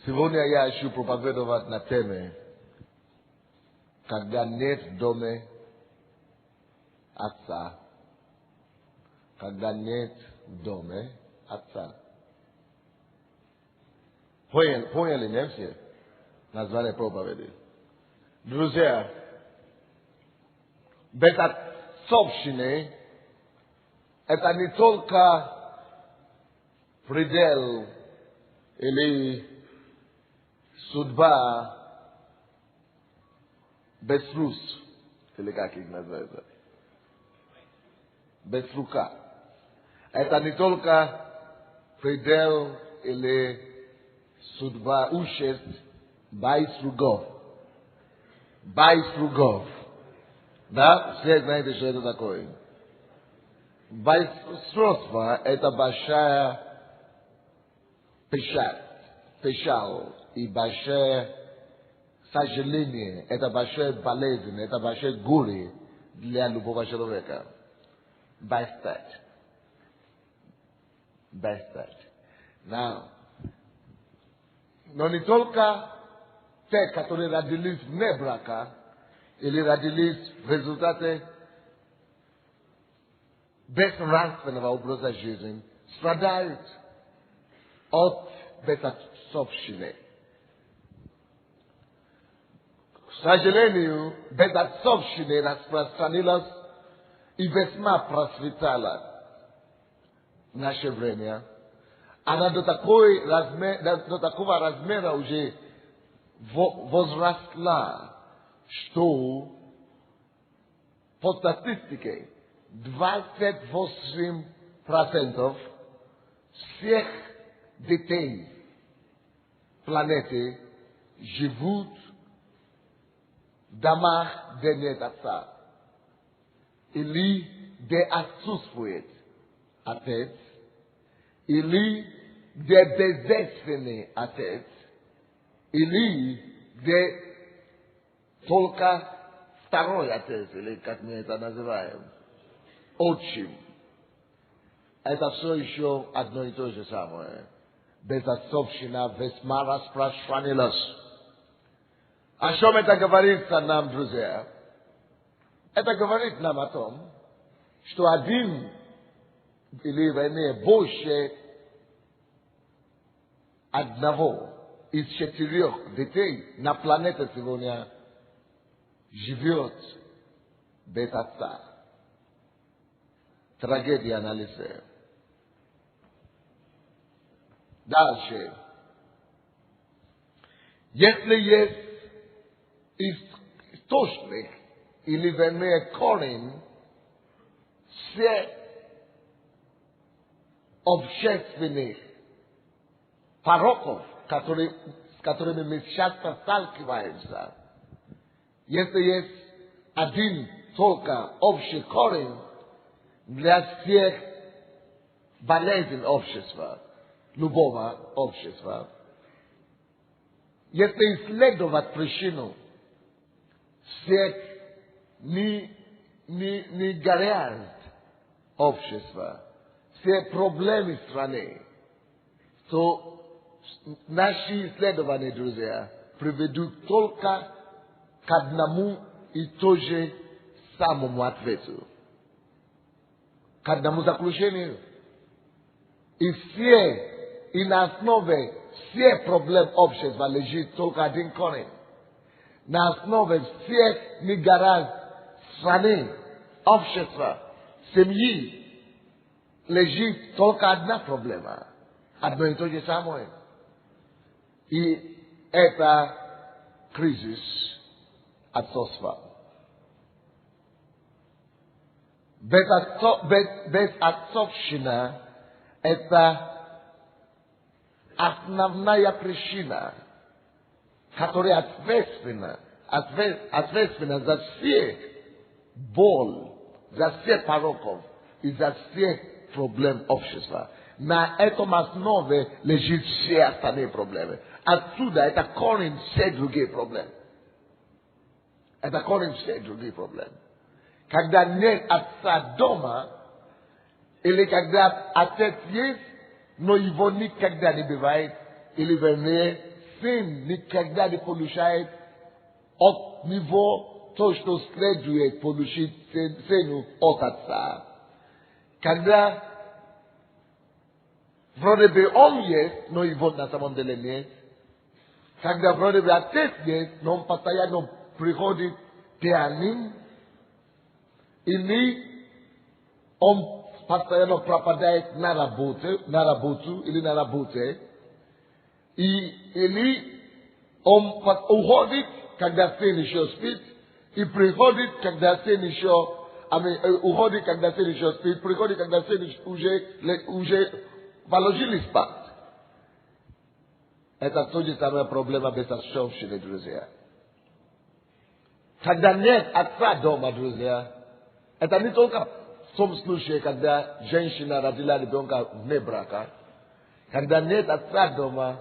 Сегодня я хочу проповедовать на теме, когда нет в доме отца. Когда нет в доме отца. Поняли, не все? Название проповеди. Друзья, безотцовщины это не только предел или судьба без фрус, или как их называется, без фрука. Это не только предел или судьба участь без фругов. Без фругов. Да? Все знаете, что это такое. Байстротство – это большая печаль и большое сожаление, это большая болезнь, это большое горе для любого человека. Бастать. Но не только те, которые родились вне брака, или родились в результате безнравственного образа жизни, страдают от безотцовщины. К сожалению, безотцовщина распространилась и весьма процветала в наше время. Она до такого размера уже возросла, что по статистике 28% всех детей планеты живут в домах, где нет отца. Или где отсутствует отец, или где бездетственный отец, или где только второй отец, или как мы это называем, отчим. Это все еще одно и то же самое. Безотцовщина весьма распространилась. О чем это говорит нам, друзья? Это говорит нам о том, что один или вернее больше одного из 4 детей на планете сегодня живет без отца. Трагедия на лице. Дальше. Если есть источник или вернее корень всех общественных пороков, с которыми мы часто сталкиваемся, если есть один только общий корень для всех болезней общества, любого общества, если исследовать причину всех негоразд общества, все проблемы страны, то наши исследования, друзья, приведут только к одному и тому же самому ответу, к одному заключению. И на основе всех проблем общества лежит только один корень. На основе всех негаразд страны, общества, семьи лежит только одна проблема. Одно и то же самое. И это кризис отцовства. Безотцовщина – это основная причина, которая ответственна за все боль, за все пороков и за все проблем общества. На этом основе лежит все остальные проблемы. Отсюда это корень все другие проблемы. Это корень все другие проблемы. Когда нет отца дома, или когда отец есть, но его никогда не бывает, или вернее, sin никогда не получает от него то, что следует получить сыну от отца. Когда вроде бы он есть, но его на самом деле нет. Когда вроде бы отец есть, но он постоянно приходит пьяным, или он постоянно пропадает на работу или на работе, или он уходит, когда сын еще спит, и приходит, когда сын еще, уходит, когда сын еще спит, приходит, когда сын уже положили спать. Это то же самое проблема безотцовщины, друзья. Когда нет отца дома, друзья, это не только в том случае, когда женщина родила ребенка вне брака. Когда нет отца дома,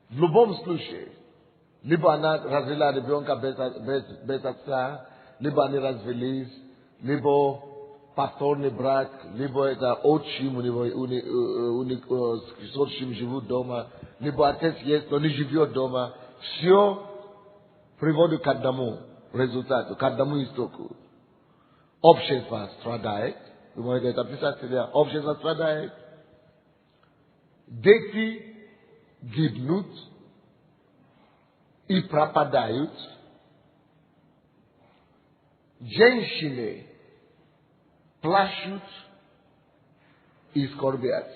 в любом случае, либо она родила ребенка без отца, либо они развелись, либо повторный брак, либо это отчим, с отчим живут дома, либо отец есть, но не живет дома. Все приводит к одному результату, к одному истоку. Общество страдает. Вы можете это писать себе. Общество страдает. Дети гибнут и пропадают. Женщины плачут и скорбят.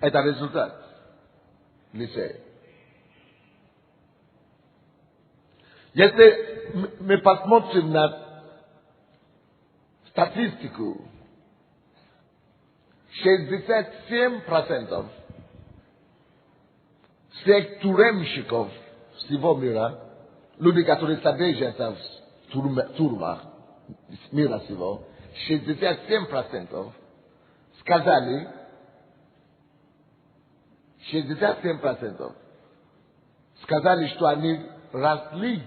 Это результат. Лицея. Если мы посмотрим на статистику, 67% всех тюремщиков всего мира, люди, которые содержатся в тюрьмах мира всего, 67% сказали, 67% сказали, что они росли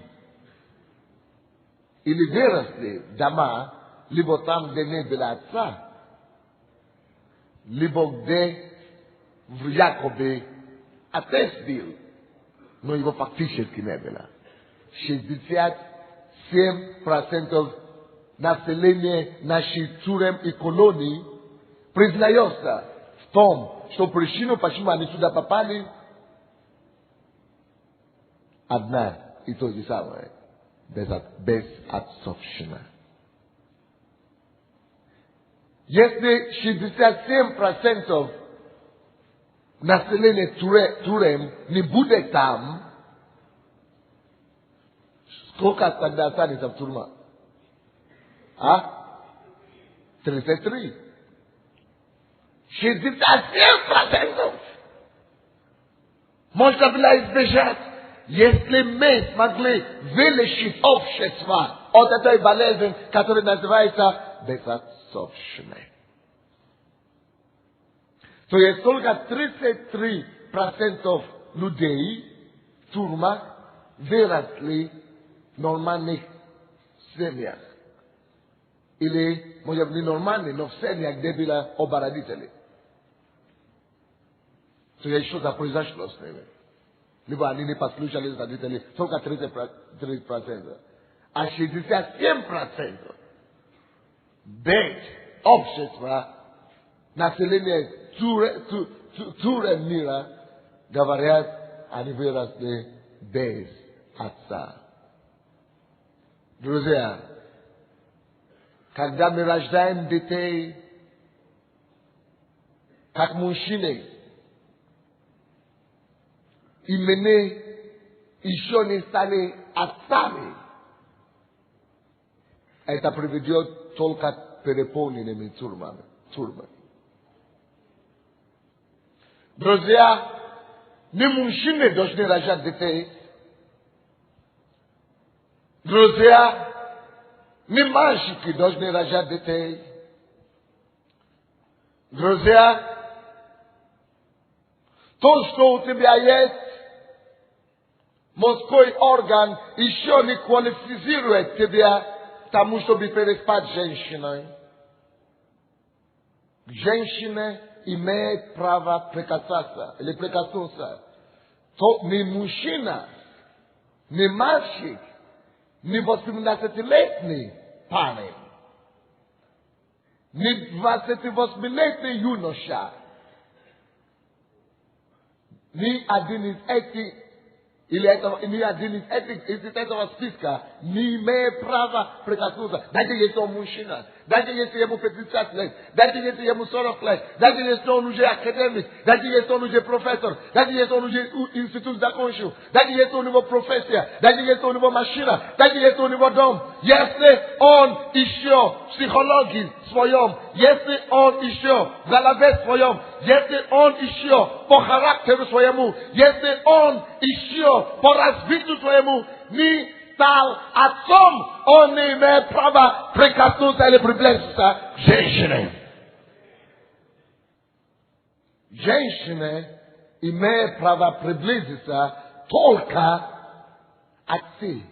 или выросли в дома, либо там, где не было отца, либо где якобы отец был, но его фактически не было. 67% населения наших тюрем и колоний признается в том, что причину, почему они сюда попали, одна и то же самое. Безотцовщина. Если 67% населения тюрем не будет там, сколько тогда останется в тюрьмах? 33. 67% можно было избежать, если мы смогли вылечить общество от этой болезни, которая называется безотцовщиной. То есть только 33% людей в тюрьмах выросли в нормальных семьях. Или, может быть, не нормальные, но в семьях, где были оба родителей. То есть что-то произошло с ними. Либо они не послушали родителей, только 30%. А 67% без общества, населения тюрем мира, говорят, они выросли без отца. Друзья, когда мы рождаем детей, как мужчины, и мы еще не стали отцами, это приведет только к переполненными тюрьмами. Друзья, не мужчины должны рожать детей. Друзья, не мальчики должны рожать детей. Друзья, то, что у тебя есть, мужской орган еще не квалифицирует тебя к тому, чтобы переспать с женщиной. Женщина имеет право прикасаться или прикоснуться То ни мужчина, ни мальчик, ни 18-летний парень, ни 28-летний юноша, ни один из этих, ни один из этого списка не имеет права прикоснуться. Даже если он мужчина, даже если ему 50 лет, даже если ему 40 лет, даже если он уже академик, даже если он уже профессор, даже если он уже институт закончил, даже если у него профессия, даже если у него машина, даже если у него дом, если он еще в психологии своем, если он еще в голове своем, если он еще по характеру своему, если он еще по развитию своему не стал отцом, он не имеет права прикоснуться или приблизиться к женщине. Женщина имеет право приблизиться только отцы.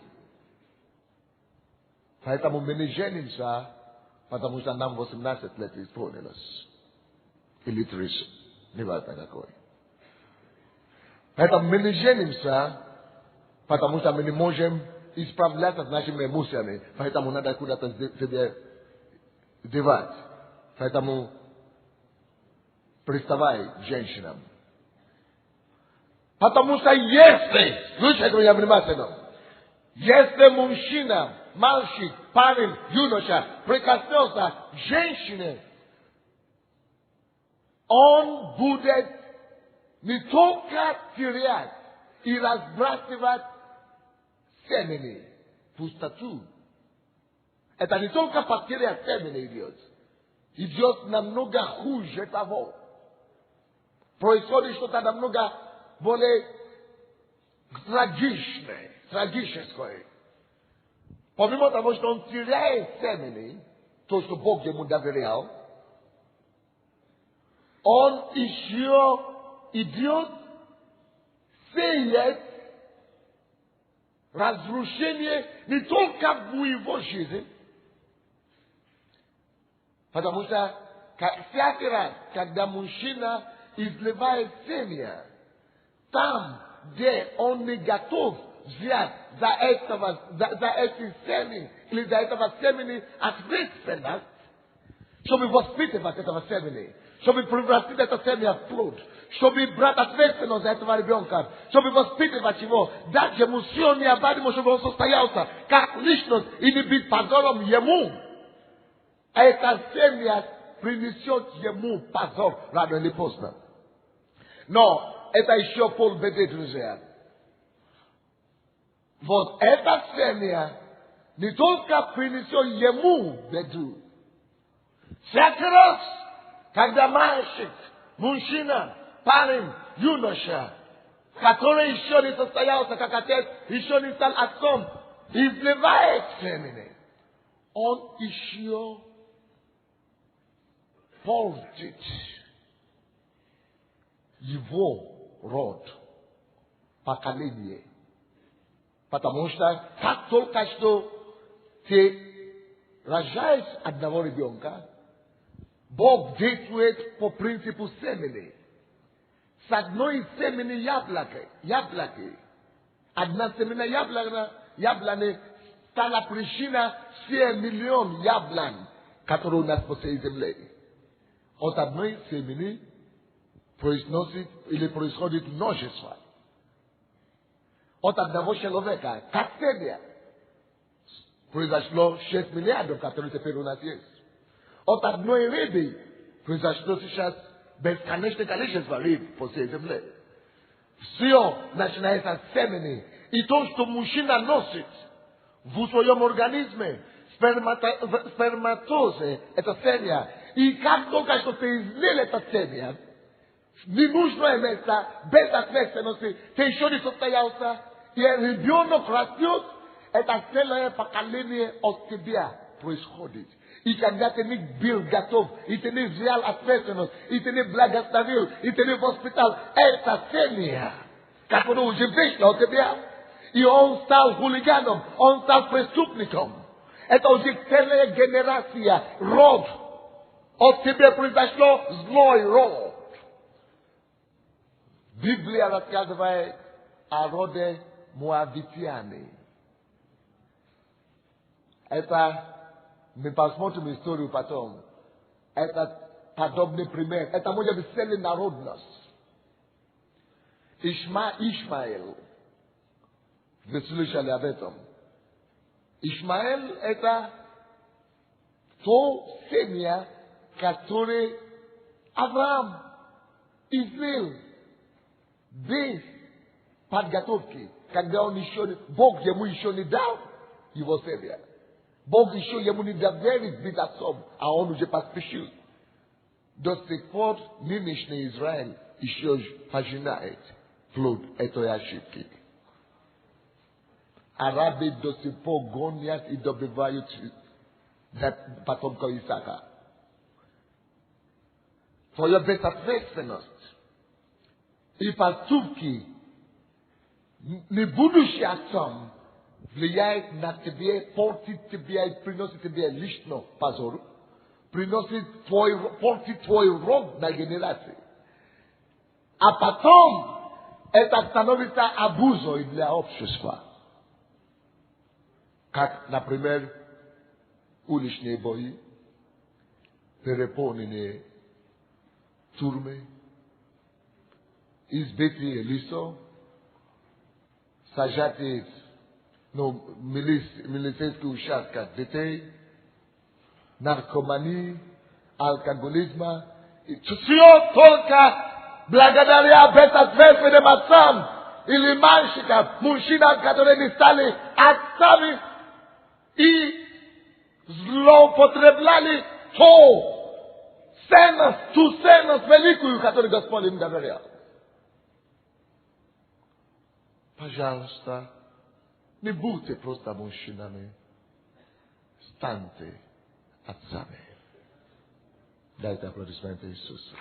Поэтому мы не женимся, потому что нам 18 лет исполнилось. Или 30, неважно какой. Поэтому мы не женимся, потому что мы не можем исправляться с нашими эмоциями. Поэтому надо куда-то себе девать. Поэтому приставай к женщинам. Потому что если, слушайте меня внимательно, если мужчина, мальчик, парень, юноша прикоснется к женщине, он будет не только терять и разбрасывать семени, пустоту. Это не только потеря семени идет. Идет намного хуже того. Происходит что-то намного более трагическое. Помимо того, что он теряет семени, то, что Бог ему доверял, он еще идет сеять разрушение не только в его жизни, потому что всякий раз, когда мужчина изливает семя, там, где он не готов взять за эти семя или за этого семени ответственность, чтобы воспитывать этого семени, чтобы превратить это семя в плод, чтобы брать ответственность за этого ребенка, чтобы воспитывать его, дать ему силу необходимую, чтобы он состоялся как личность и не быть позором ему. Это семя принесет ему позор рано или поздно. Но это еще полбеды, друзья. Вот это семя не только принесет ему беду. Всякий раз, когда мальчик, мужчина, парень, юноша, который еще не состоялся как отец, еще не стал отцом, изливает семени, он еще портит его род, поколение. Потому что как только что ты рожаешь одного ребенка, Бог действует по принципу семени. С одной семени яблоки. Одна семена яблони стала причина всех миллион яблонь, которые у нас по всей земле. От одной семени происходит множество. От одного человека, как семя, произошло 6 миллиардов, которые теперь у нас есть. От одной рыбы произошло сейчас бесконечное количество рыб по всей земле. Все начинается с семени. И то, что мужчина носит в своем организме, сперматозы, это семя. И как только что ты излил это семя, ненужное место, без ответственности, ты еще не состоялся, и ребенок растет, это целое поколение от тебя происходит. И когда ты не был готов, и ты не взял ответственность, и ты не благословил, и ты не воспитал это семя, которое уже вышло от тебя, и он стал хулиганом, он стал преступником. Это уже целая генерация, род. От тебя произошло злой род. Библия рассказывает, Arode Moabitiani. Это мы посмотрим историю потом. Это подобный пример. Это может быть целая народность. Ишмаэль. Вы слышали об этом? Ишмаэль это то семья, которое Авраам излил без подготовки, когда он еще, Бог ему еще не дал его семья. Бог еще ему не доверит быть отцом, а он уже поспешил. До сих пор нынешний Израиль еще пожинает плод этой ошибки. Арабы до сих пор гонят и добивают потомков Исаака. Твоя безответственность и поступки, не будучи отцом, влияет на тебя, портит тебя и приносит тебе лично позор, портит твой род на генерации. А потом это становится обузой для общества. Как, например, уличные бои, переполненные тюрьмы, избитые лица, сажатые милицейские участки детей, наркомании, алкоголизма. И все только благодаря безответственным отцам или мальчикам, мужчинам, которые не стали отцами и злоупотребляли ту ценность великую, которую Господь им доверял. Пожалуйста, не будьте просто мужчинами, станьте отцами. Дайте аплодисменты Иисусу.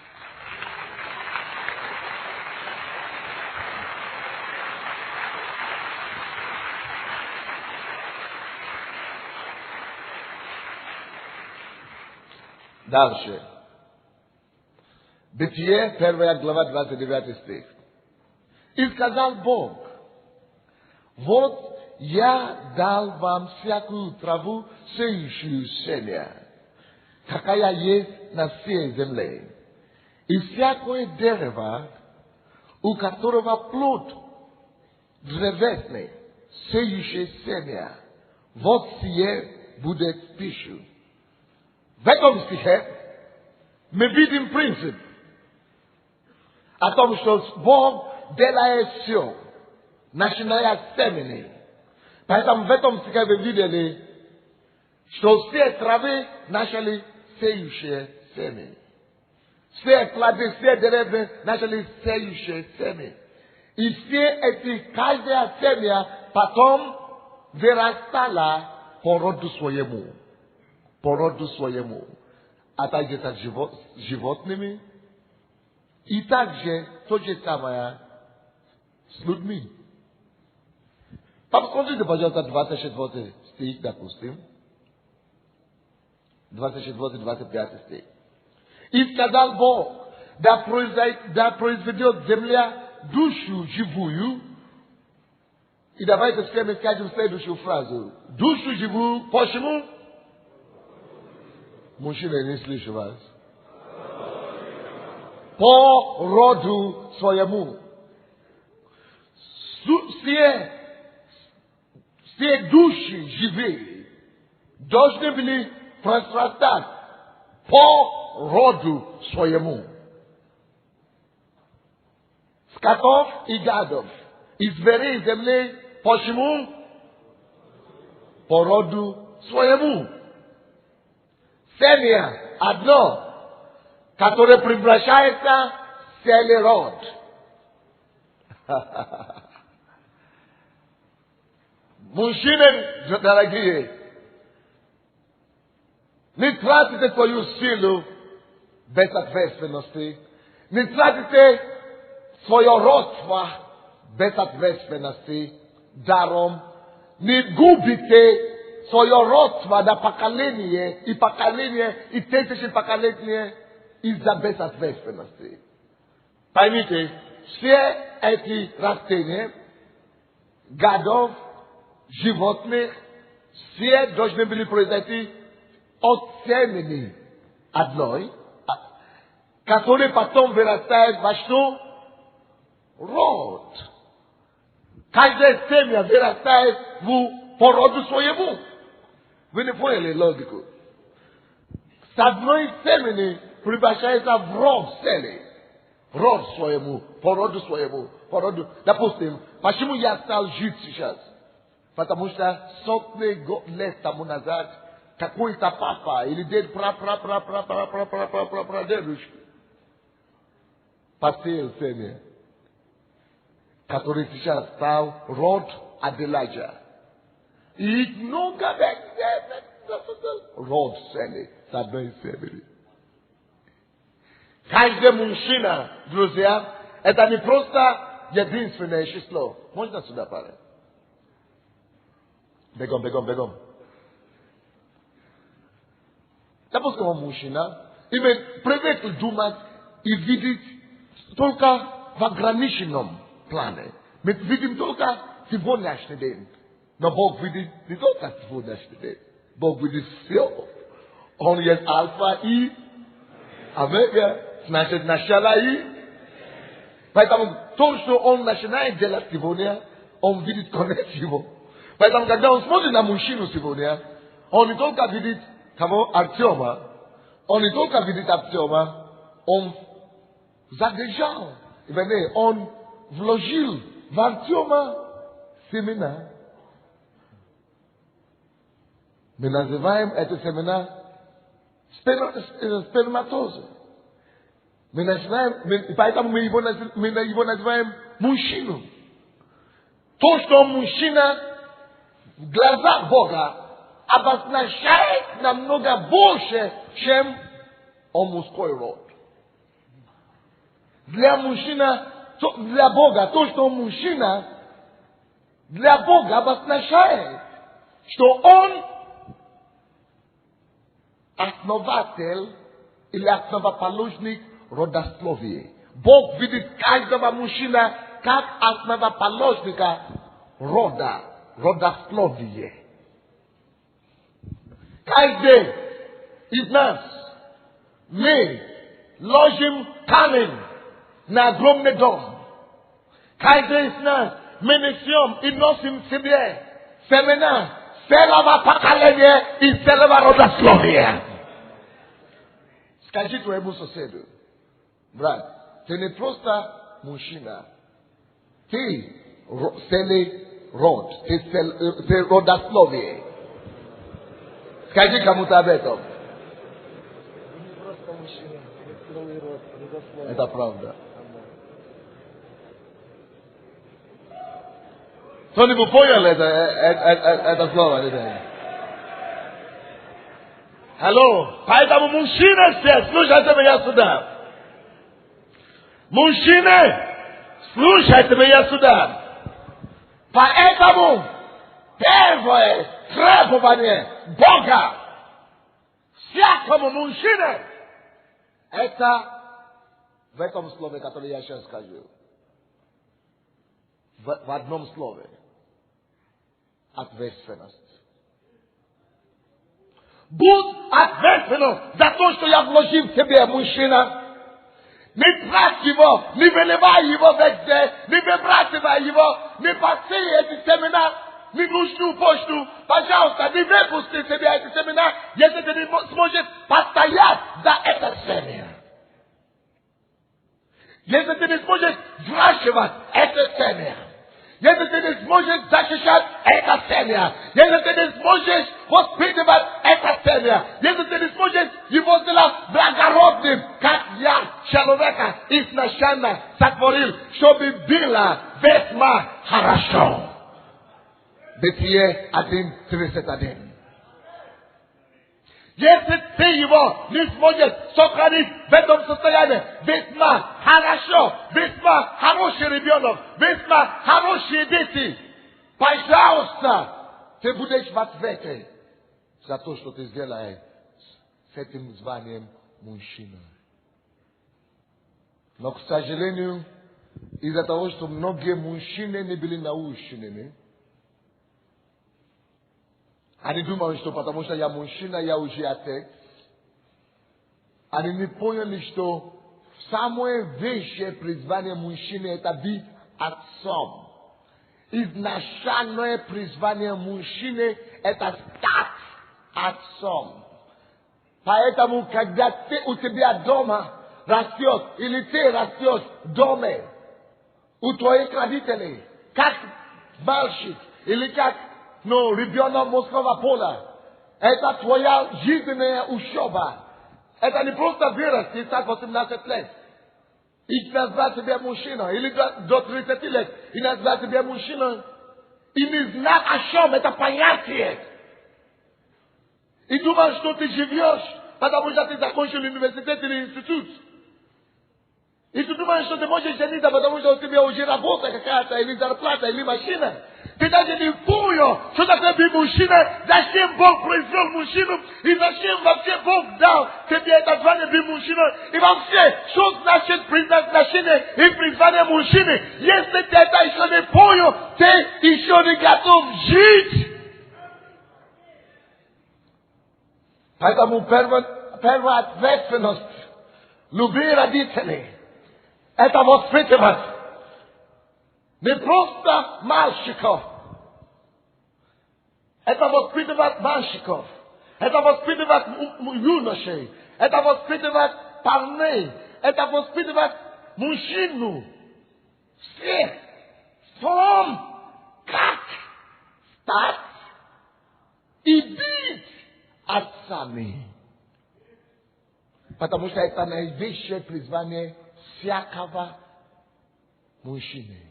Дальше. Бытие, 1 глава, 29 стих. И сказал Бог: вот я дал вам всякую траву, сеющую семя, какая есть на всей земле, и всякое дерево, у которого плод древесный, сеющий семя, вот сие будет пищу. В этом стихе мы видим принцип о том, что Бог делает все, начиная с семени. Поэтому в этом стихе вы видели, что все травы начали сеющие семя. Все плоды, все деревья начали сеющие семя. И все эти, каждое семя потом вырастало по роду своему. По роду своему. А также с животными. И также то же самое с людьми. Посмотрите, пожалуйста, 24 стих, допустим. 24-25 стих. И сказал Бог: да произведет земля душу живую. И давайте с вами скажем следующую фразу. Душу живую. Почему? Мужчина, я не слышу вас. По роду своему. Все души живые должны были прострастать по роду своему. Скотов и гадов. И зверей земли. Почему? По роду своему. Семя одно, которое превращается в целый род. Мужчины, дорогие, не тратите свою силу без ответственности, не тратите свое родство без ответственности, даром, не губите свое родство на поколение, и тысячи поколения из-за безответственности. Поймите, все эти растения gadów, żywotnych, все должны были произойти от семени одной, который потом вырастает во что? Род. Каждая семя вырастает по роду своему. Вы не поняли логику? С одной семени превращается в род целый. Род своему, по роду своему, по роду. Допустим, почему я стал жить сейчас? Потому что сотни лет тому назад какой-то папа или дед прадедушка посеял семя, который сейчас стал род Аделаджа. И их много род целый с одной семени. Каждый мужчина, друзья, это не просто единственное число. Можно сюда парень? Бегом, бегом, бегом. Допустим, он мужчина, привык думать и видеть только в ограниченном плане. Мы видим только сегодняшний день. Но Бог видит не только сегодняшний день. Бог видит все. Он есть альфа и омега. Значит, начало и. Поэтому то, что он начинает делать сегодня, он видит конец его. Поэтому, когда он смотрит на мужчину сегодня, он не только видит того Артема, он не только видит Артема, он задержал, он вложил в Артема семена. Мы называем эти семена сперматозы. Поэтому мы его называем мужчину. То, что мужчина в глазах Бога обозначает намного больше, чем мужской род. Для Бога, то, что мужчина для Бога обозначает, что он основатель или основоположник родословия. Бог видит каждого мужчина как основоположника рода, родословия. Каждый из нас мы ложим камень на огромный дом. Каждый из нас мы несем и носим в себе семена целого поколения и целого родословия. Скажи твоему соседу, брат, ты не просто мужчина, ты целый род, ты родословие. Скажи кому-то об этом. Не просто мужчина, это целый род, родословие. Это правда. Кто-нибудь понял это слово? Алло, поэтому мужчины все, слушайте меня сюда. Мужчины, слушайте меня сюда. Поэтому первое требование Бога всякому мужчине это в этом слове, которое я сейчас скажу. В одном слове. Ответственность. Будь ответственным за то, что я вложил в тебе, мужчина. Не трать его, не выливай его везде, не выбрасывай его, не посей эти семена, не нужную почту. Пожалуйста, не выпусти себе эти семена, если ты не сможешь постоять за это семя. Если ты не сможешь взращивать это семя. Если ты не сможешь защищать это семя, если ты не сможешь воспитывать это семя, если ты не сможешь его сделать благородным, как я человека изначально сотворил, чтобы было весьма хорошо. Бытие 1:31. Если ты его не сможешь сохранить в этом состоянии, весьма хорошо, весьма хороший ребенок, весьма хорошие дети, пожалуйста, ты будешь в ответе за то, что ты сделаешь с этим званием мужчина. Но, к сожалению, из-за того, что многие мужчины не были научены. Они думали, что потому что я мужчина, я уже отец. Они не поняли, что самое высшее призвание мужчины — это быть отцом. Изначальное призвание мужчины — это стать отцом. Поэтому, когда у тебя дома растет, или ты растешь в доме, у твоих родителей, как мальчик, или как ребенок морского пола, это твоя жизненная учеба. Это не просто вырасти и стать 18 лет. И назвать себя мужчиной, или до 30 лет, и назвать себя мужчиной, и не знать о чем это понятие. И думаешь, что ты живешь, потому что ты закончил университет или институт. И ты думаешь, что ты можешь жениться, потому что у тебя уже работа какая-то, или зарплата, или машина. Ты даже не понял, что такое быть мужчиной, зачем Бог произвел мужчину, и зачем вообще Бог дал тебе это звание быть мужчиной. И вообще, что значит предназначение и призвание мужчины. Если ты это еще не понял, ты еще не готов жить. Поэтому первая ответственность любви родителей — это воспитывать не просто мальчиков. Это воспитывать мальчиков. Это воспитывать юношей. Это воспитывать парней. Это воспитывать мужчину. Всех. В том, как стать и быть отцами. Потому что это наивысшее призвание всякого мужчины.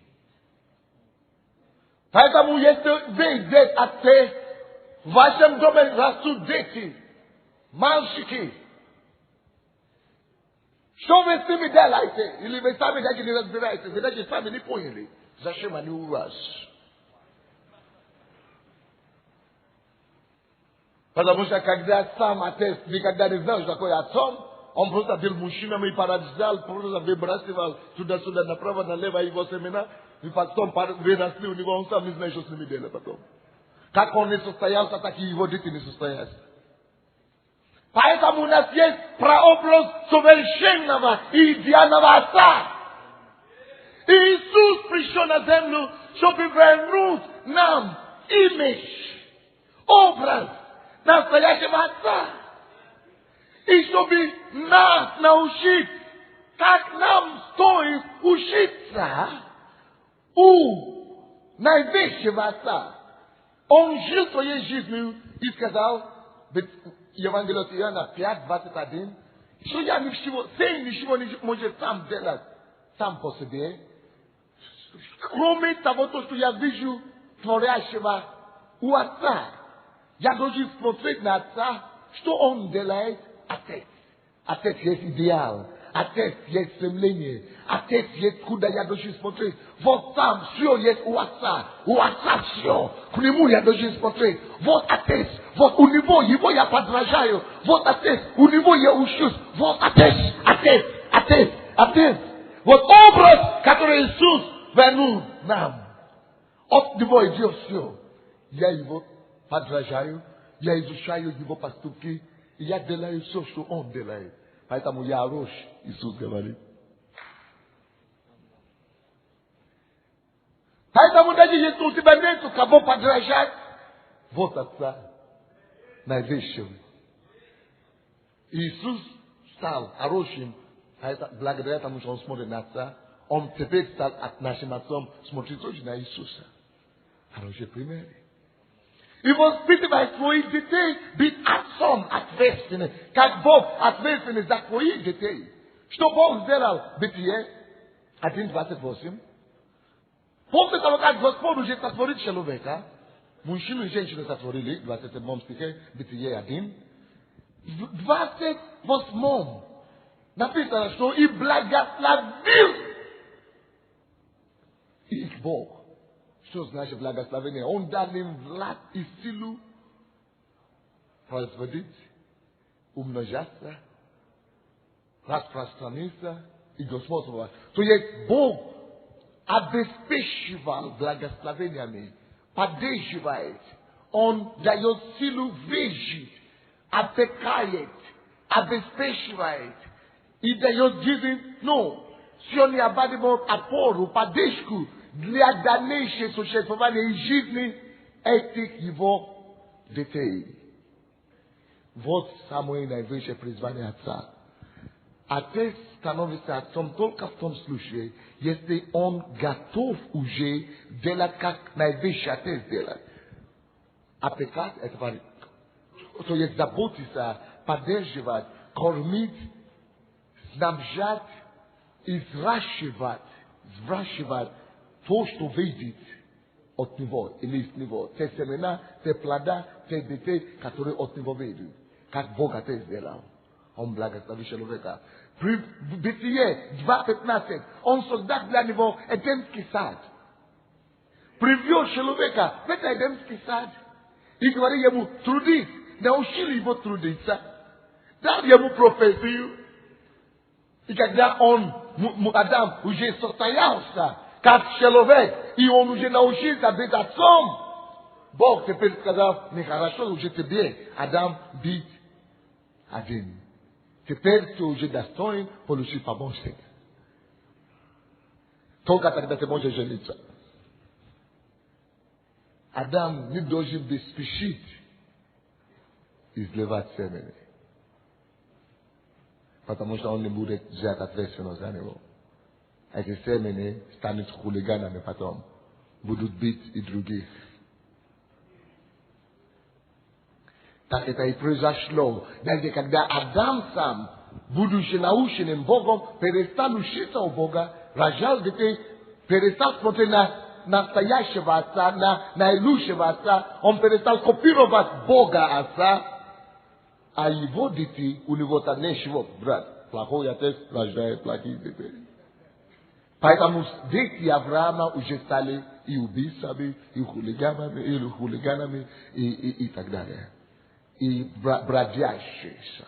Поэтому, если вы здесь отцы, в вашем доме растут дети, мальчики, что вы с ними делаете? Или вы сами даже не разбираетесь, вы даже сами не поняли, зачем они у вас. Потому что когда сам отец никогда не знал, что такое отцом, он просто был мужчиной и порождал, просто выбрасывал туда-сюда, направо, налево его семена, и потом выросли у него, он сам не знает, что с ними делать потом. Как он не состоялся, так и его дети не состоялись. Поэтому у нас есть прообраз совершенного и идеального отца. И Иисус пришел на землю, чтобы вернуть нам имидж, образ настоящего отца. И чтобы нас научить, как нам стоит учиться у наивысшего отца. Он жил своей жизнью и сказал, в Евангелии от Иоанна 5:21, что я ничего не может сам делать сам по себе, кроме того, что я вижу творящего у отца. Я должен смотреть на отца, что он делает. Отец. Отец есть идеал. Отец есть стремление. Отец есть, куда я должен смотреть. Вот там все есть у отца. У отца все. К нему я должен смотреть. Вот отец. Вот у него, его я подражаю. Вот отец. У него я учусь. Вот отец. Отец. Отец. Отец. Вот образ, который Иисус вернул нам. От него идет все. Я его подражаю. Я изучаю его поступки. И я делаю все, что он делает. Поэтому я рожь, Иисус говорит. Поэтому даже если у тебя нету кого подражать, вот отца наивысшего. Иисус стал хорошим, благодаря тому, что он смотрит на отца. Он теперь стал нашим отцом, смотрит тоже на Иисуса. Хороший пример. И воспитывай своих детей быть отцом ответственным. Как Бог ответственный за своих детей. Что Бог сделал? Бытие 1:28. После того, как Господь уже сотворил человека, мужчину и женщину сотворили, в 27 стихе, Бытие 1. В 28 написано, что и благословил их Бог. Что значит благословение? Он дал им власть и силу производить, умножаться, распространиться и господствовать. То есть Бог обеспечивал благословениями, поддерживает, он дает силу выжить, опекает, обеспечивает и дает жизнь, все необходимую опору, поддержку для дальнейшего существования и жизни этих его детей. Вот самое наивысшее призвание отца. Отец становится отцом только в том случае, если он готов уже делать, как наивысший отец делает. Опекать, это то есть заботиться, поддерживать, кормить, снабжать и взращивать то, что выйдет от него или из него. Те семена, те плода, те детей, которые от него выйдут. Как Бог Отец сделал. Он благословил человека. При Бытие 2:15 он создал для него Эдемский сад. Привел человека в этот Эдемский сад. И говорил ему, трудись. Научил его трудиться. Дал ему профессию. И когда Адам уже состоялся, как человек, и он уже научился быть отцом, Бог теперь сказал, нехорошо уже тебе, Адам, быть один. Теперь ты уже достоин получить помощника. Только тогда ты можешь жениться. Адам не должен спешить изливать семени. Потому что он не будет взять ответственность за него. Эти семени станут хулиганами потом. Будут бить и других. Так это и произошло. Даже когда Адам сам, будучи наученным Богом, перестал учиться у Бога, рожал детей, перестал смотреть на настоящего отца, на наилучшего отца, он перестал копировать Бога отца, а его детей, у него-то нечего брать. Плохой отец рождает плохих детей. Поэтому дети Авраама уже стали и убийцами, и хулиганами, и так далее. И бродящиеся.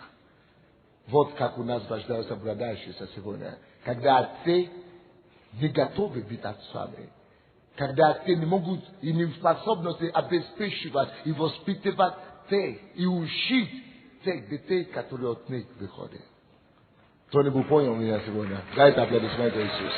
Вот как у нас рождаются бродящиеся сегодня. Когда отцы не готовы быть отцами. Когда отцы не могут и не способны обеспечивать и воспитывать и учить тех детей, которые от них выходят. Кто-нибудь понял меня сегодня? Дайте аплодисменты Иисусу.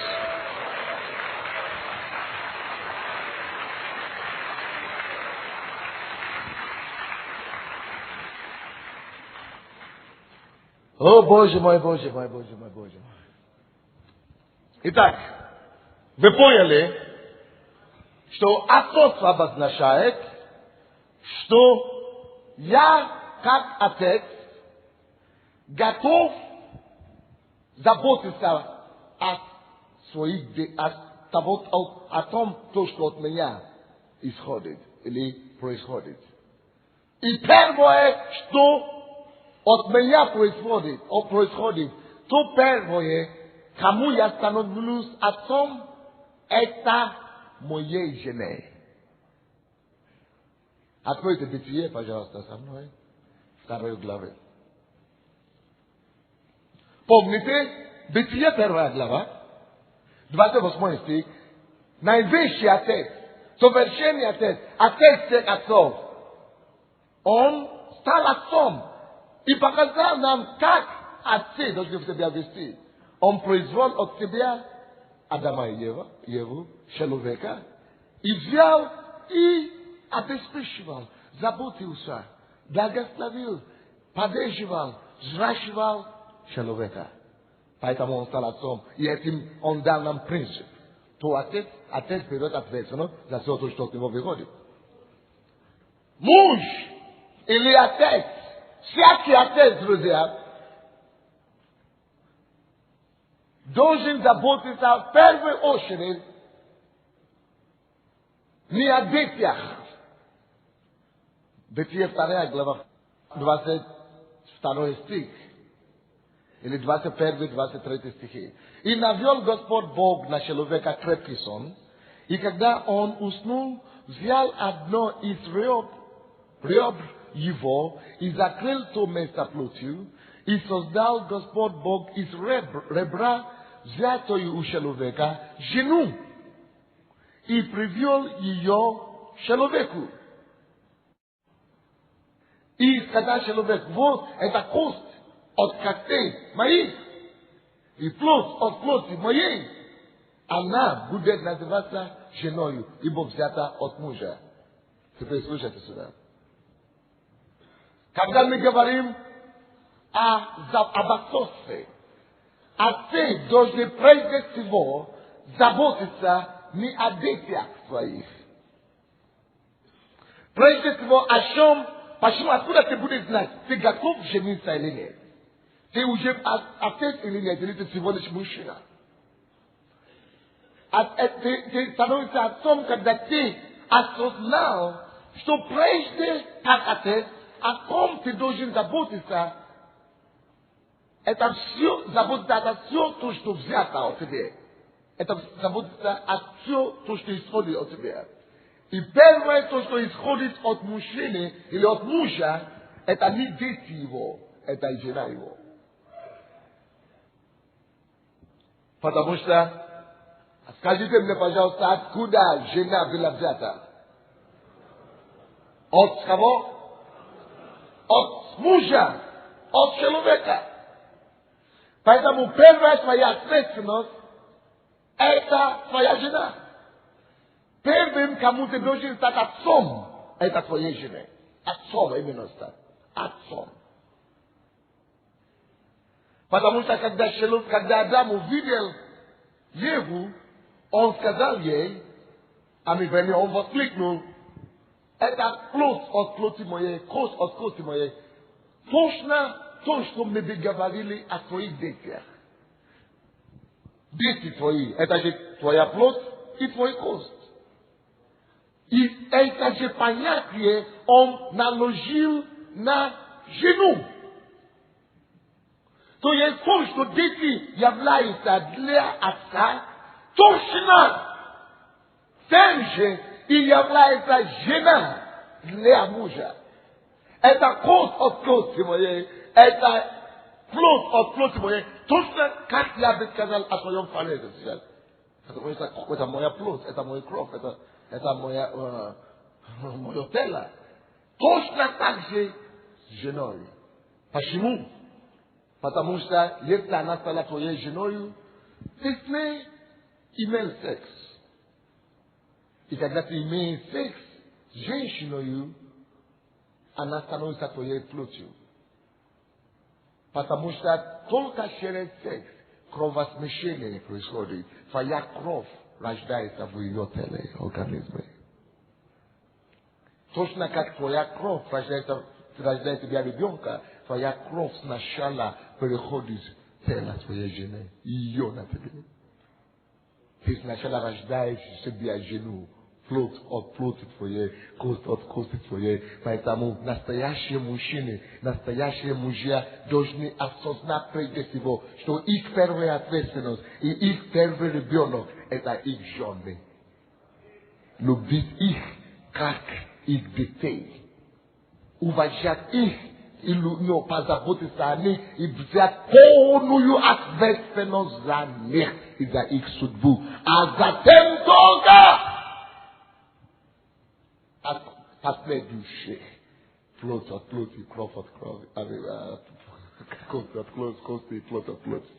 О, Боже мой, Боже мой, Боже мой, Боже мой. Итак, вы поняли, что отцовство обозначает, что я, как отец, готов заботиться о том, что от меня исходит или происходит. И первое, что от меня происходит, то первое, кому я становлюсь отцом, это моей жене. Откройте Бытие, пожалуйста, со мной, 2 главы. Помните, Бытие 1 глава, 28 стих, наивысший отец, совершенный отец, отец всех отцов, он стал отцом и показал нам, как отцы должны себя вести. Он произвел от себя Адама и Еву, человека, и взял и обеспечивал, заботился, благословил, поддерживал, взращивал человека. Поэтому он стал отцом. И этим он дал нам принцип. То отец берет ответственность за все то, что от него выходит. Муж или отец, всякий отец, друзья, должен заботиться в первую очередь не о детях. Бытие 2 глава, 22 стих. Или 21-23 стихи. И навел Господь Бог на человека крепкий сон, и когда он уснул, взял одно из ребр его и закрыл то место плотью, и создал Господь Бог из ребра, взятую у человека, жену, и привел ее человеку. И сказал человек: вот это кость от костей моих и плоть от плоти моей. Она будет называться женою, ибо взята от мужа. Теперь слушайте сюда. Когда мы говорим об отцовстве, отцы должны прежде всего заботиться не о детях своих. Прежде всего, о чем, почему, откуда ты будешь знать, ты готов жениться или нет? Ты уже отец или нет, или ты всего лишь мужчина? Ты становишься отцом, когда ты осознал, что прежде, как отец, о ком ты должен заботиться, это все заботиться о все то, что взято от тебя. Это заботиться о все то, что исходит от тебя. И первое то, что исходит от мужчины или от мужа, это не дети его, это и жена его. Потому что, скажите мне, пожалуйста, откуда жена была взята? От кого? От мужа, от человека. Поэтому первая твоя ответственность – это твоя жена. Первым, кому ты должен стать отцом, это твоя жена. Отцом именно стать. Отцом. Потому что когда Адам увидел Еву, он сказал ей, он воскликнул: это плоть от плоти моей, кость от кости моей. Точно то, что мы бы говорили о твоих детях. Дети твои, это же твоя плоть и твой кость. И это же понятие он наложил на жену. То есть то, что дети являются для отца, точно тем же и является жена для мужа. Это кость от кости моей, это плоть от плоти моей. Точно как я бы сказал о своем фалете сейчас. Это моя плоть, это моя кровь, это мое тело. Точно так же с женой. Почему? Потому что если она стала твоей женой, ты с ней имел секс. И когда ты имеешь секс с женщиной, она становится твоей плотью. Потому что только через секс кровосмешение происходит. Твоя кровь рождается в ее теле, организме. Точно как твоя кровь рождается в тебя ребенка, твоя кровь сначала переходит в тело твоей жены, ее на тебе. Ты сначала рождаешь в себе жену, плоть от плоти твоей, кость от кости твоей. Поэтому настоящие мужчины, настоящие мужья должны осознать прежде всего, что их первая ответственность и их первый ребенок – это их жены. Любить их, как их детей. Уважать их и позаботиться о них и взять полную ответственность за них и за их судьбу. А затем только последующие плоть от плоти, кровь от крови, кость от кости и плоть от плоти.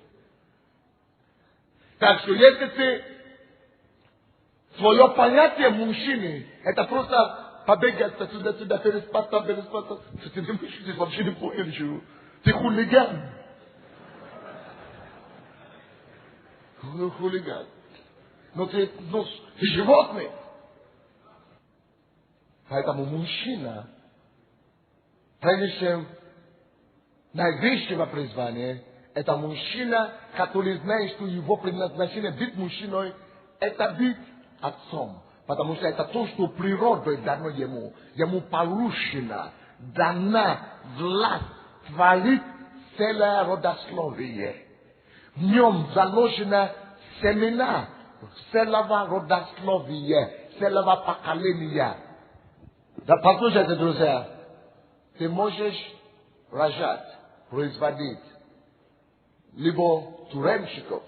Так что если ты твое понятие мужчины, это просто побегать сюда, переспать, ты вообще не понял ничего. Ты хулиган. Хулиган. Но ты животный. Поэтому мужчина, прежде чем наивысшего призвания, это мужчина, который знает, что его предназначение быть мужчиной, это быть отцом. Потому что это то, что природой дано ему. Ему поручено, дана власть творить целое родословие. В нем заложено семена целого родословия, целого поколения. Да послушайте, друзья, ты можешь рожать, производить либо тюремщиков,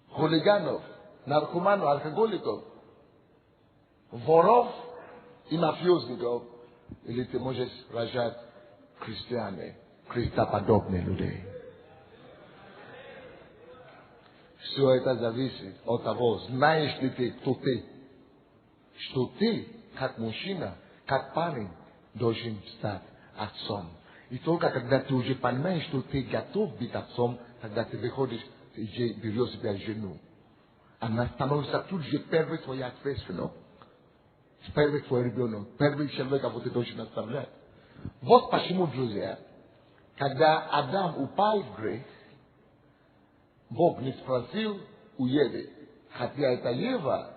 хулиганов, наркоману, алкоголику, воров и мафиозников, или ты можешь рожать христиане, христоподобные людей. Все это зависит от того, знаешь ли ты, кто ты. Что ты, как мужчина, как парень, должен стать отцом. И только когда ты уже понимаешь, что ты готов быть отцом, тогда ты выходишь и берешь себе жену. Она становится тут же первый твой ответственный. Первый твой ребенок, первый человек, кого ты должен оставлять. Вот почему, друзья, когда Адам упал в грех, Бог не спросил у Евы, хотя это Ева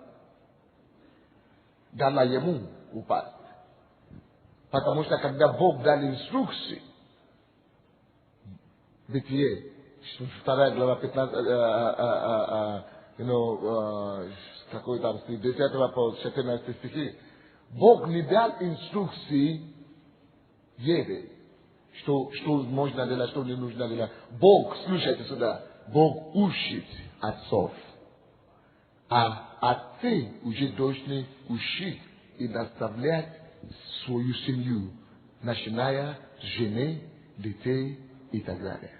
дала ему упасть. Потому что когда Бог дал инструкции, Бытие, 2 глава 15, какой там стих, 10 по 14 стихи, Бог не дал инструкции Еве, что можно делать, что не нужно делать. Бог, слушайте сюда, Бог учит отцов. А отцы уже должны учить и наставлять свою семью, начиная с жены, детей и так далее.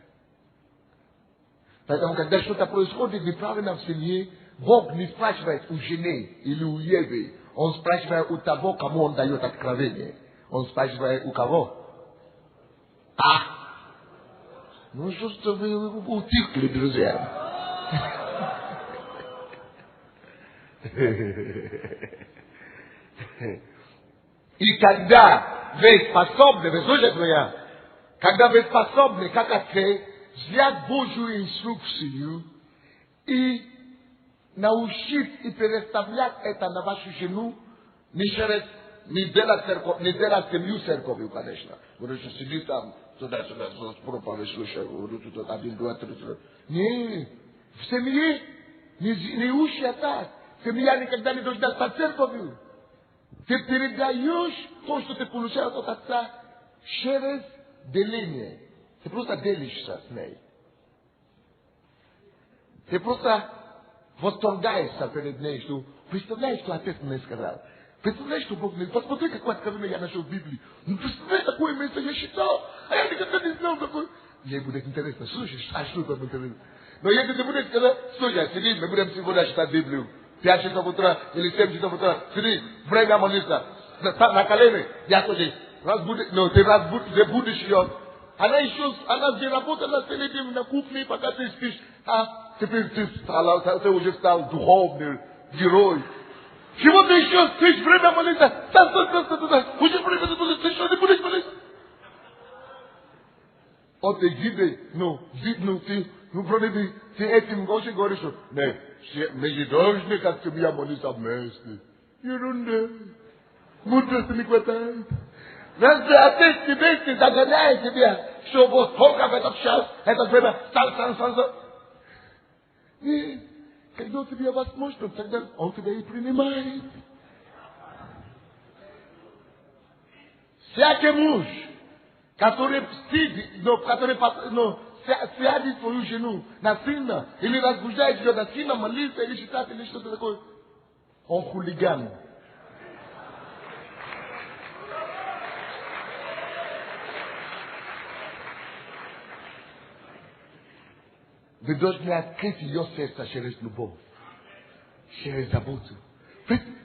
Поэтому, когда что-то происходит неправильно в семье, Бог не спрашивает у жены или у Евы, Он спрашивает у того, кому Он дает откровение. Он спрашивает у кого? Ну что вы утихли, друзья. И когда вы способны, вы слушаете меня, когда вы способны, как отцы, взять Божью инструкцию и научить и переставлять это на вашу жену, не делать семью церковью, конечно. Потому что сиди там, сюда, проповедь слушай, тут 1, 2, 3. Нет, в семье не учат так. Семья никогда не должна стать церковью. Ты передаешь то, что ты получаешь от отца, через деление. Ты просто делишься с ней. Ты просто восторгаешься перед ней, что представляешь, что отец мне сказал. Представляешь, что Бог мне... Посмотри, какое откровение я нашел в Библии. Ну, представляешь, такое место я считал, а я никогда не знал, какое... Ей будет интересно. Слушай, а что это интересно? Но если ты будешь сказать, слушай, сиди, мы будем сегодня читать Библию. 5 часов утра или 7 часов утра, сиди, время молиться, на колени, я тоже, ты будешь ее. Она не работала целый день на кухне, пока ты спишь, а теперь ты уже стал духовный герой. Чего ты еще спишь, время молиться, уже время молиться, ты что, не будешь молиться? Вот ты гиды, вроде ты этим очень говоришь, что, мы не должны как семья молиться вместе. Ерунда. Мудрости не хватает. Разве отец тебе загоняет тебя, что вот только в этот час, это время, Нет, когда у тебя возможность, тогда он тебя и принимает. Всякий муж, который сядет свою жену насильно, или возбуждает ее насильно, молиться, или читать, или что-то такое, он хулиган. Вы должны открыть ее сердце через любовь, через заботу.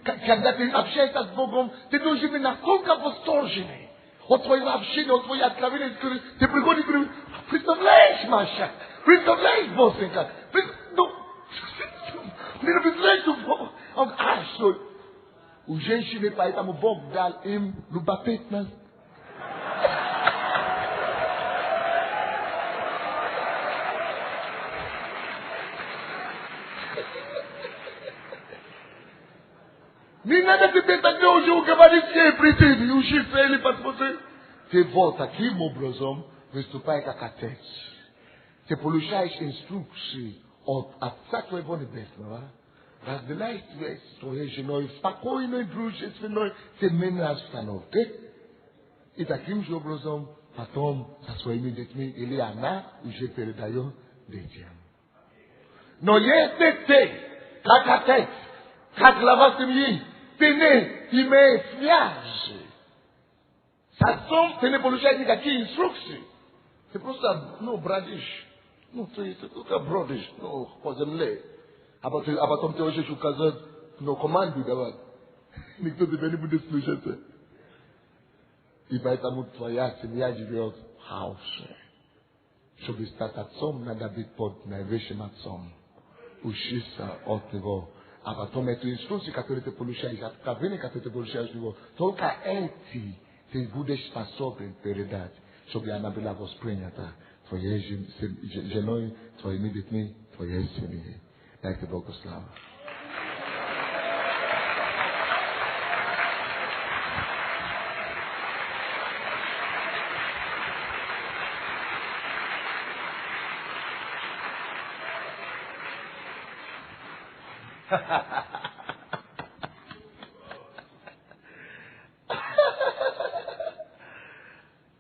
Когда ты общаешься с Богом, ты должен быть настолько восторженный от твоего общения, от твоего откровения. Ты приходишь и говоришь, представляешь, Маша, представляешь, Босенька, не представляешь, что у женщины, поэтому Бог дал им любопытность. Не надо тебе тогда уже уговорить ей прийти и учиться или посмотреть. Ты вот таким образом выступай как отец. Ты получаешь инструкции от Отца твоего Небесного, разделяешь с твоей женой в спокойной, дружественной, семейной обстановке. И таким же образом потом со своими детьми или она уже передает детям. Но если ты, la cathèque, как глава семьи, ты не имеешь связи. С отцом ты не получаешь никакие инструкции. Ты просто, бродишь. Ты только бродишь, по земле. А потом ты хочешь указать, команду давать. Никто тебя не будет слушать. И поэтому твоя семья живет в хаосе. Чтобы стать отцом, надо быть под наивысшим отцом. Учиться от него. А потом эту инструкцию, которую ты получаешь, откровение, которое ты получаешь от него, только эти ты будешь способен передать, чтобы она была воспринята твоей женой, твоими детьми, твоей семьей. Дайте Богу славу.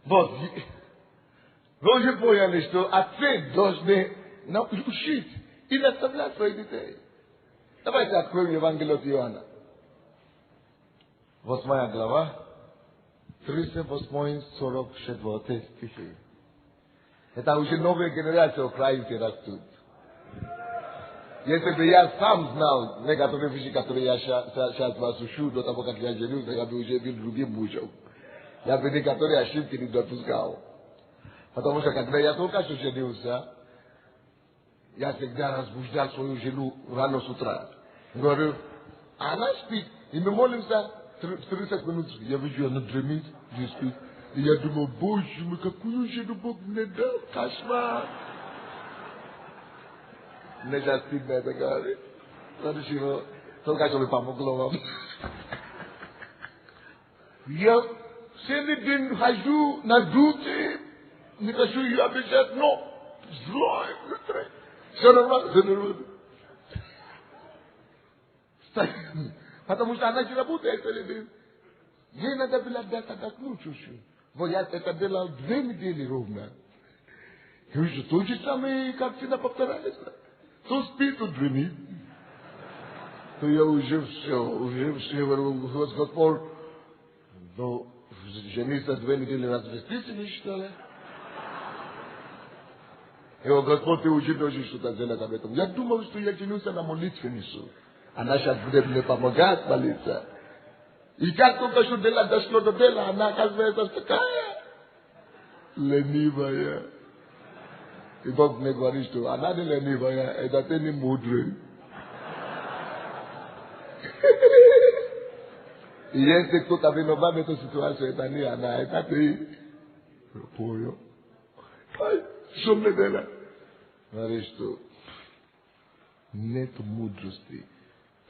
Вот, вы уже поняли, что отцы должны учить и наставлять своих детей. Давайте откроем Евангелие от Иоанна. 8 глава, 38-44 стихи. Это уже новая генерация украинцев растут. Если бы я сам знал некоторые вещи, которые я сейчас вас учу, до того, как я женился, я бы уже был другим мужем. Я бы некоторые ошибки не допускал. Потому что когда я только что женился, я всегда разбуждал свою жену рано с утра. Говорю, она спит. И мы молимся 30 минут. Я вижу, она дремит, не спит. И я думаю, Боже мой, какую жену Бог мне дал, кошмар. Мне сейчас стыдно это говорить. Только что me помогло вам. Я целый день хожу на дуте, не хочу ее обижать, но злой внутри. Все нормально. Потому что она не работает целый день. Ей надо было дать отдохнуть чуть-чуть. Вот я это делал 2 недели ровно. И уже то же самое картина повторяется. То спит, то дремит. То я уже все, Господь, жениться 2 недели развестись, что ли? И Господь, ты уже должен что-то сделать об этом. Я думал, что я женился на молитвенницу. Она сейчас будет мне помогать молиться. И как только что дело дошло до дела, она оказывается такая ленивая. И Бог мне говорит, что она не ленивая, это ты не мудрый. И если кто-то виноват в эту ситуацию, это не она, это ты. Понял? Что мне делать? Говорит, что нет мудрости.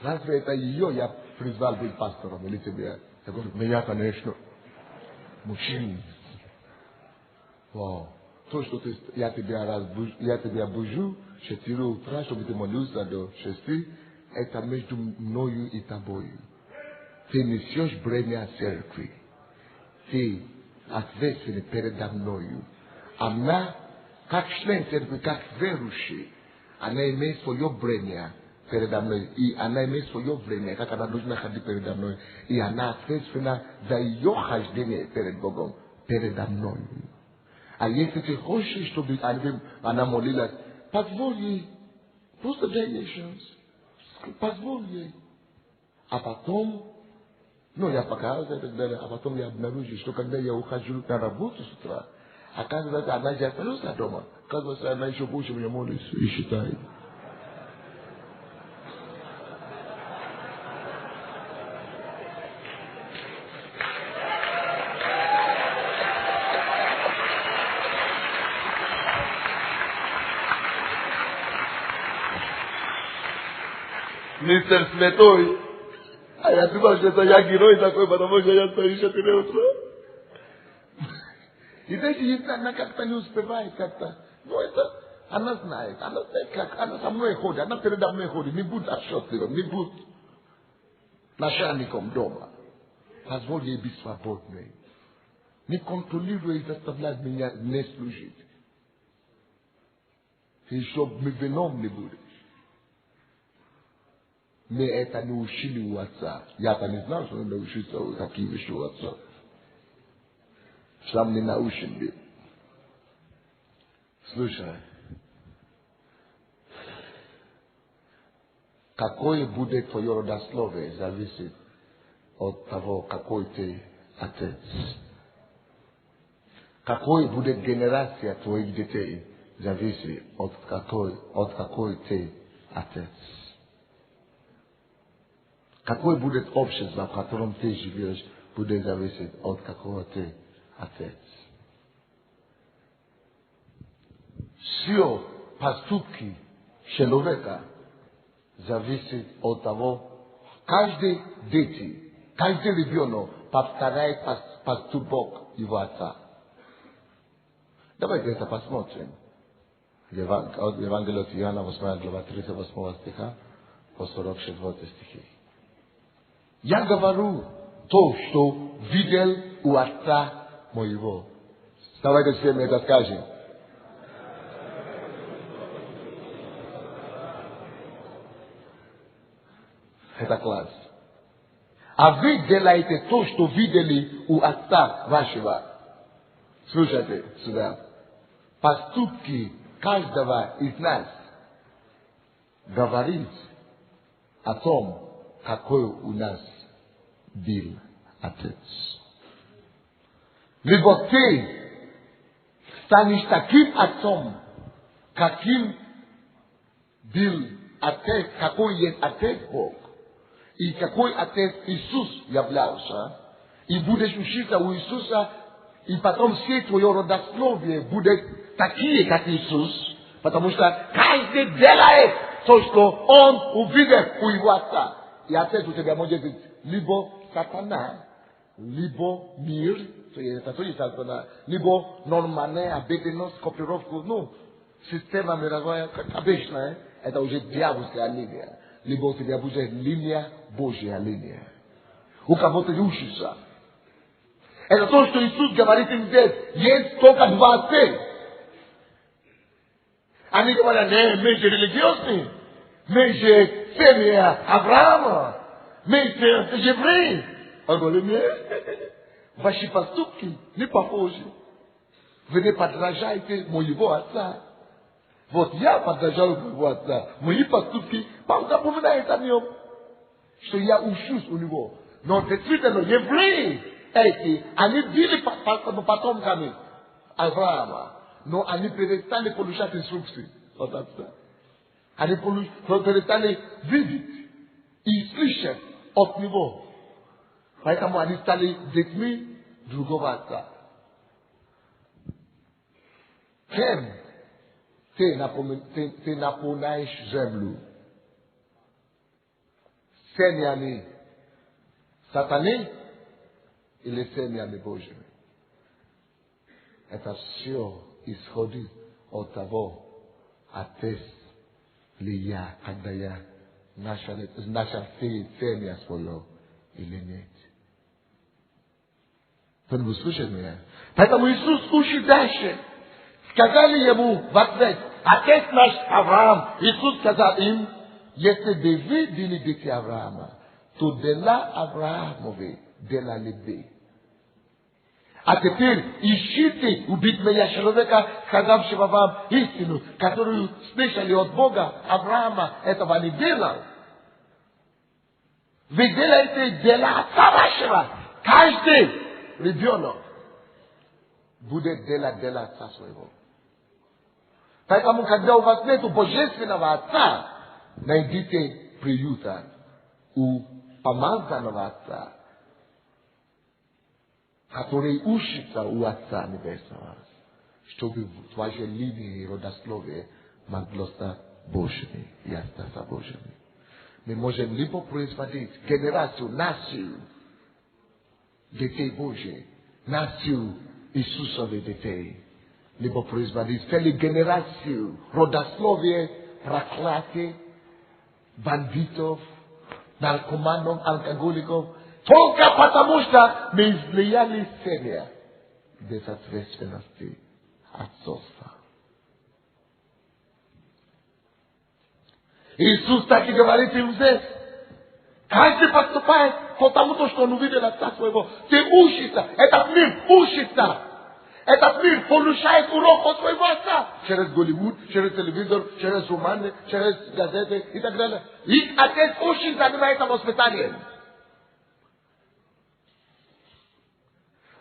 Разве это ее я призвал быть пастором или тебя? Я говорю, меня, конечно, мужчина. Вау. То, что я тебя бужу 4 утра, чтобы ты молился до 6, это между мною и тобой. Ты несешь бремя церкви. Ты ответственный передо мною. Она, как член церкви, как верующий, она имеет свое бремя передо мной. И она имеет свое время, как она должна ходить передо мной. И она ответственна за ее хождение перед Богом, передо мной. А если ты хочешь, чтобы она молилась, позволь ей. Просто дай ей шанс. Позволь ей. А потом, я показываю и так далее, а потом я обнаружу, что когда я ухожу на работу с утра, оказывается, она же остается дома. Оказывается, она еще больше меня молится и считает. Мистер Святой, а я думал, что это я герой такой, потому что я стою 4 утра. И даже если она как-то не успевает, как-то, это, она знает, как, она со мной ходит, она передо мной ходит, не будь отчетливым, не будь начальником дома. Позволь ей быть свободной. Не контролируй и заставляй меня не служить. Ты еще виновный будешь. Мы это не учили у отца. Я-то не знал, что надо учиться у таких вещей у отца. Сам не научен был. Слушай, какое будет твое родословие, зависит от того, какой ты отец. Какой будет генерация твоих детей, зависит от какой ты отец. Какое будет общество, в котором ты живешь, будет зависеть от какого ты отец. Все поступки человека зависит от того, каждый дети, каждый ребенок повторяет поступок его отца. Давайте это посмотрим. Евангелие от Иоанна, 8 глава, 38 стиха, по 44 стихи. Я говорю то, что видел у отца моего. Давайте все мы это скажем. Это класс. А вы делаете то, что видели у отца вашего. Слушайте сюда. Поступки каждого из нас говорит о том, какой у нас был отец. Либо ты станешь таким отцом, каким был отец, какой есть отец Бог, и какой отец Иисус являлся, и будешь учиться у Иисуса, и потом все твое родословие будет такие, как Иисус, потому что каждый делает то, что он увидел у его отца. И отец у тебя может быть либо сатана, либо мир, это тоже сатана, либо нормальная обыденность, копировку, ну, система мировая, как обычная, это уже дьявольская линия. Либо у тебя будет линия, Божья линия. У кого-то учишься. Это то, что Иисус говорит им здесь. Есть только два отца. Они говорят, нет, мы же религиозные. Мы же семья Авраама. Мы же евреи. Он говорит, нет. Ваши поступки не похожи. Вы не подражаете моего отца. Вот я подражаю моего отца. Мои поступки напоминают о нем. Что я учусь у него. Но действительно, евреи эти, они были потомками Авраама. Но они перестали получать инструкции от отца. Они перестали видеть и слышать от него. Поэтому они стали детьми другого отца. Кем ты наполняешь землю? Семьями сатаны или семьями Божьими? Это все исходит от того, отец ли я, когда я начал семья свою или нет. Вы слышите меня? Поэтому Иисус учит дальше. Сказали ему в ответ, отец наш Авраам. Иисус сказал им, если бы вы были дети Авраама, то дела Авраамовы делали бы. А теперь ищите убить меня человека, сказавшего вам истину, которую слышали от Бога. Авраама этого не делал. Вы делаете дела отца вашего. Каждый ребенок будет делать дела отца своего. Поэтому, когда у вас нет божественного отца, найдите приюта у помазанного отца, который учится у Отца Небесного, чтобы ваши линии и родословие могло стать Божьими и остаться Божьими. Мы можем либо производить генерацию, нацию детей Божьих, нацию Иисусовых детей, либо производить целую генерацию родословие проклятий, бандитов, наркоманов, алкоголиков, только потому, что мы излияли семя безответственности отцовства. Иисус так и говорит им здесь. Каждый поступает потому, что он увидел отца своего. Ты учишься. Этот мир учится. Этот мир получает урок от своего отца. Через Голливуд, через телевизор, через романы, через газеты и так далее. Их отец очень занимается воспитанием.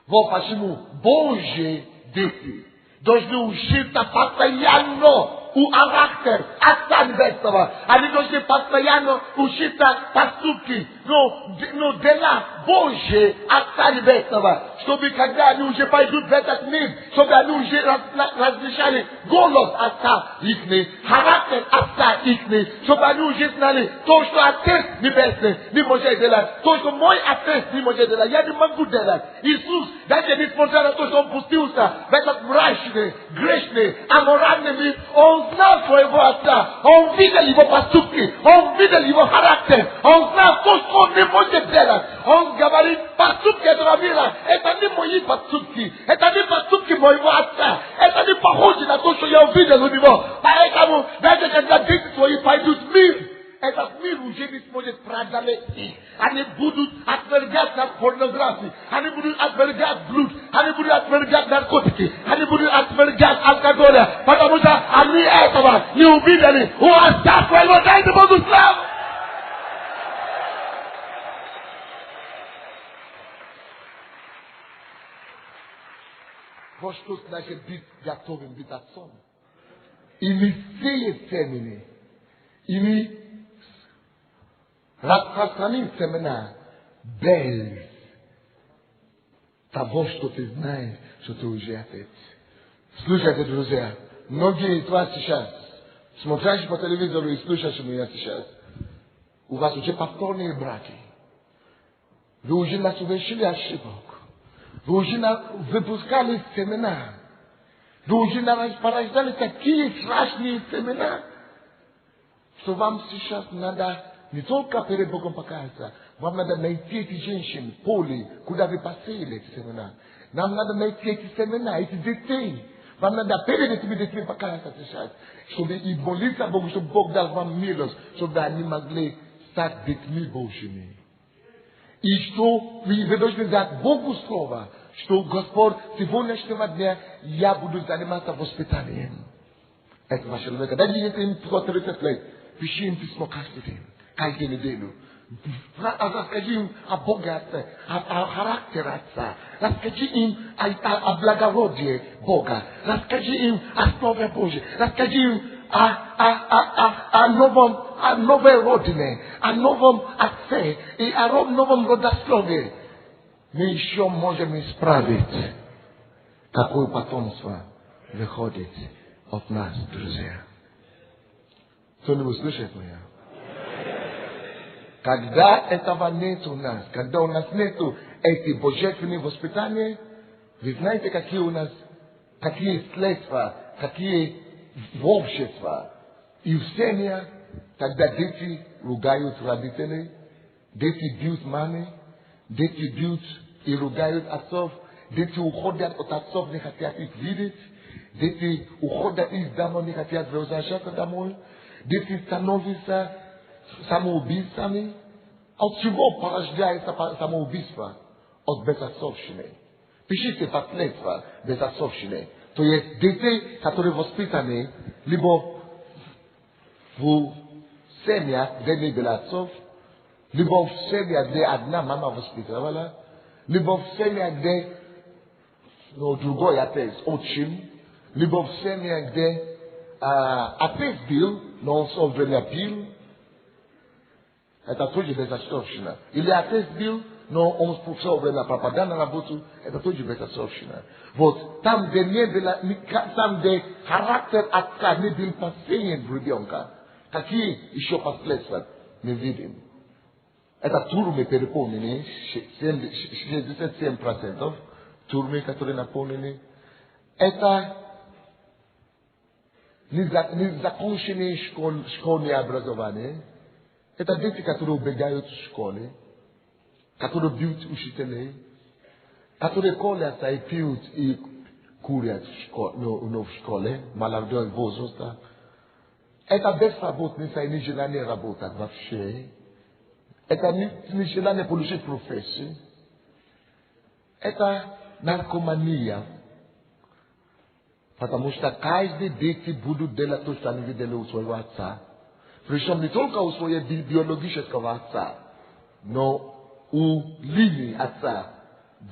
Вот почему Божьи дети должны учиться постоянно у характер Отца Небесного. Они должны постоянно учиться поступки, но дела Божьи Отца Небесного. Чтобы когда они уже пойдут в этот мир, чтобы они уже различали голос Отца ихний, характер Отца ихний, чтобы они уже знали то, что Отец Небесный не может делать, то, что мой Отец не может делать, я не могу делать. Иисус, даже несмотря на то, что Он пустился в этот мрачный, грешный, аморальный мир, Он знал своего Отца, Он видел Его поступки, Он видел Его характер, Он знал то, что Он не может делать. Он говорит, поступки этого мира, это не мои поступки, это не поступки моего Отца, это не похоже на то, что я увидел у Него. Поэтому, даже когда дети свои пойдут в мир, этот мир уже не сможет преодолеть их. Они будут отвергать на порнографию, они будут отвергать блуд, они будут отвергать наркотики, они будут отвергать алкоголь, потому что они этого не увидели у Отца своего. Дайте Богу славу! Вот что значит быть готовым, быть отцом. И не сеять семени, и не распространить семена без того, что ты знаешь, что ты уже отец. Слушайте, друзья, многие из вас сейчас, смотрящие по телевизору и слушающие меня сейчас, у вас уже повторные браки. Вы уже совершили ошибок. Вы уже выпускали семена. Вы уже порождали такие страшные семена, что вам сейчас надо не только перед Богом покаяться, вам надо найти эти женщины в поле, куда вы посеяли эти семена. Нам надо найти эти семена, эти детей. Вам надо перед этими детьми покаяться сейчас, чтобы и молиться Богу, чтобы Бог дал вам милость, чтобы они могли стать детьми Божьими. И что вы должны дать Богу слово, что Господь сегодняшнего дня я буду заниматься воспитанием этого человека. Дайте им 30 лет, пиши им письмо каждый день, каждую неделю. Расскажи им о Боге Отце, о характере Отца. Расскажи им о благородии Бога. Расскажи им о Слове Божьем. Расскажи им о новой родине, о новом Отце и о новом родословии. Мы еще можем исправить, какое потомство выходит от нас, друзья. Кто-нибудь слышит меня? Когда этого нет у нас, когда у нас нет эти божественные воспитания, вы знаете, какие у нас, какие следствия, какие в обществе и в семье, когда дети ругают родителей, дети бьют мамы, дети бьют и ругают отцов, дети уходят от отцов, не хотят их видеть, дети уходят из дома, не хотят возвращаться домой, дети становятся самоубийцами. От чего порождается самоубийство? От безотцовщины. Пишите последствия безотцовщины. То есть дети, которые воспитаны либо в семьях, где не было отцов, либо в семьях, где одна мама воспитывала, либо в семьях, где другой отец, отчим, либо в семьях, где отец бил, но он в свое время пил. Это тоже безотцовщина. Или отец бил, но он в свое время пропадал на работу, это тоже безотцовщина. Вот там, где не было, там, где характер отца не был посеян в ребенка, какие еще последствия мы видим? Это турмы переполнены, 67% турмы, которые наполнены. Это незаконченное школьное образование. Это дети, которые убегают в школе, которые бьют учителей, которые колятся и пьют и курят в школе, молодой возраста. Это безработница и не желание работать вообще. Это не получить профессию. Это наркомания. Потому что каждый дети будут делать то, что они видели у своего отца. Причем не только у своего биологического отца, но у линии отца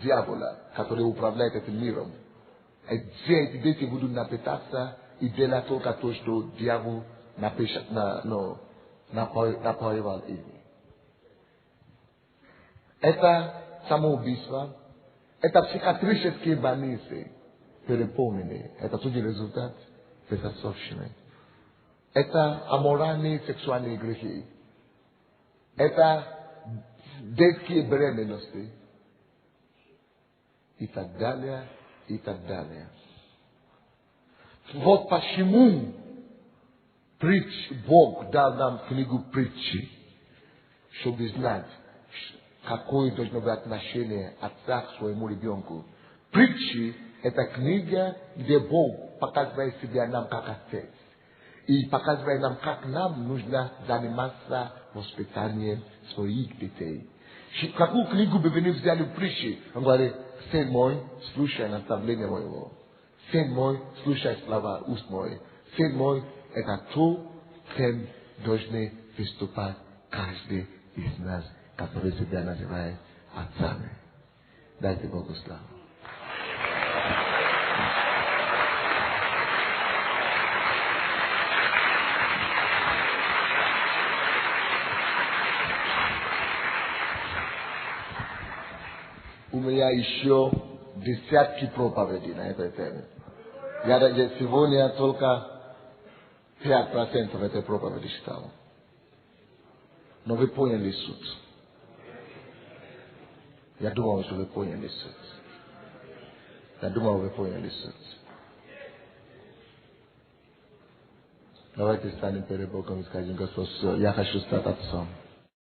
дьявола, который управляет этим миром. И все эти дети будут напитаться и делать только то, что дьявол напоивал ими. Это самоубийство, это психиатрические больницы переполнены. Это тоже результат безотцовщины. Это аморальные сексуальные грехи. Это детские беременности. И так далее, и так далее. Вот почему Бог дал нам книгу притчи, чтобы знать, какое должно быть отношение отца к своему ребенку. Притчи – это книга, где Бог показывает себя нам как отец. И показывает нам, как нам нужно заниматься воспитанием своих детей. Какую книгу бы вы не взяли в притчи? Он говорит: сын мой, слушай наставление моего. Сын мой, слушай слова уст моих. Сын мой, это то, кем должны выступать каждый из нас, который себя называет отцами. Дайте Богу славу. У меня еще десятки проповедей на этой теме. Я сегодня только 5% этой проповеди читал. Но вы поняли суть. Я думал, что вы поняли суть. Я думал, вы поняли суть. Давайте станем перед Богом и скажем: Господь, я хочу стать отцом.